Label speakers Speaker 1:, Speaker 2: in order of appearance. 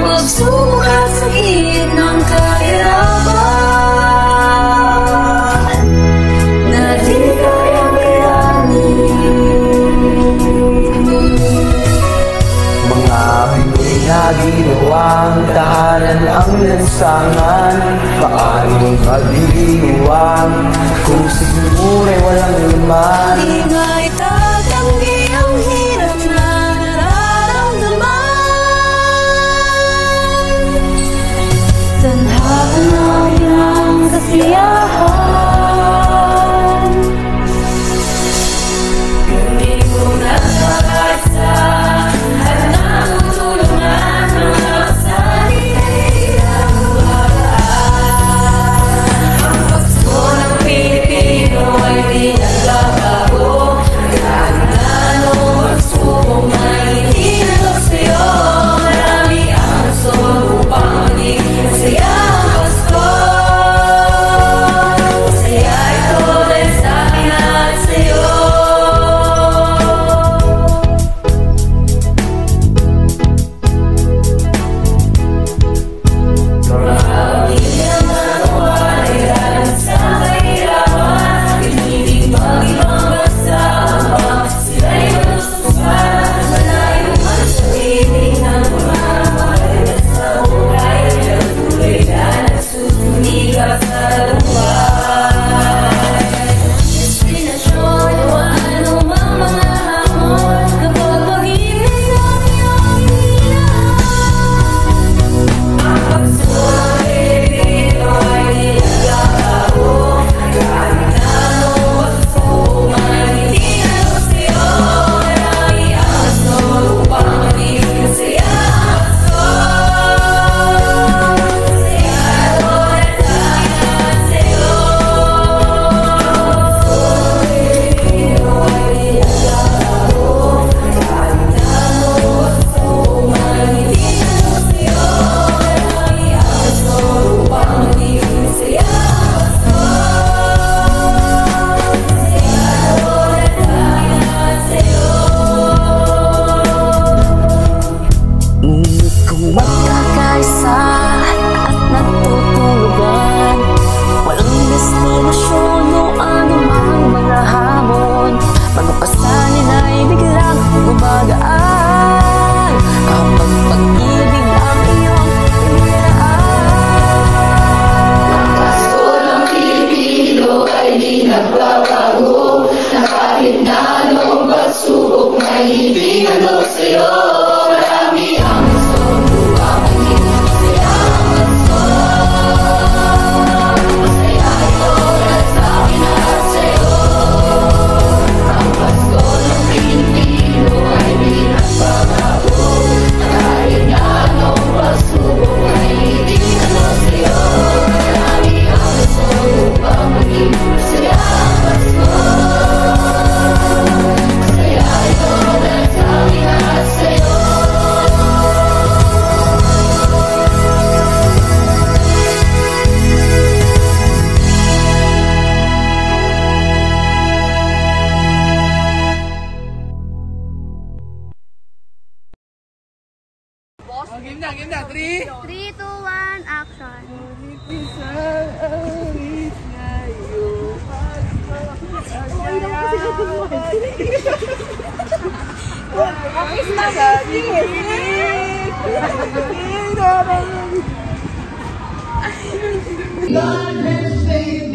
Speaker 1: Magsukat sa gitnang kahirapan na di kayang kayanin.
Speaker 2: Mga Pinoy na ginawang tahanan ang lansangan, paano magdiriwang kung sigmuray walang laman?
Speaker 1: Di nga itatanggi ang hirap na nararamdaman. Tanhakan namin ang kasiyahan. Hindi ko nagkakasa at natutulungan mga sarili ang buhaan. Ang Pasko ng Pilipino ay di nagbabago. Kahit na anong pagsubok na hindi natok sa'yo, marami ang gusto upang maging masaya ang Pasko. Masaya ito dahil sa akin at sa'yo. Marami naman ang wala sa kahirapan, piniling mag-ibang bansa habang sila'y malususan. Malayo man sa piling ng pamamahal sa buhay, pero tuloy na nagsusumikap sa luway. Destinasyon o anumang mga hamon, kapag pag-ibig ang iyong inilaan. Ang Pasko ng Pilipino ay di nagbabago. Kahit na anong pagsubok man hindi natok sa'yo, marami ang gusto upang maging masaya ang Pasko. Masaya ito dahil sa akin at sa'yo. Ang Pasko ng Pilipino ay di nagbabago. Kahit na anong pagsubok man hindi natok sa'yo, marami ang gusto upang maging masaya ang Pasko. Masaya ito dahil sa akin at sa'yo.
Speaker 3: Ngunit kung magkakaisa at nagtutulugan, walang destinasyon o anumang mga hamon, pagpapasanin ay biglang gumagaan kapag pag-ibig ang iyong inilaan.
Speaker 1: Ang Pasko ng Pilipino ay di nagbabago. Na kahit na anong pagsubok na hindi natok sa'yo, marami ang gusto upang maging masaya ang Pasko. Masaya ito dahil sa akin at sa'yo. Ang Pasko ng Pilipino ay di nagbabago. Na kahit na anong pagsubok na hindi natok sa'yo, marami ang gusto upang maging masaya ang Pasko. Masaya ito dahil sa akin at sa'yo.
Speaker 4: Game na, 3.
Speaker 5: 3, 2, 1, action!
Speaker 4: God has saved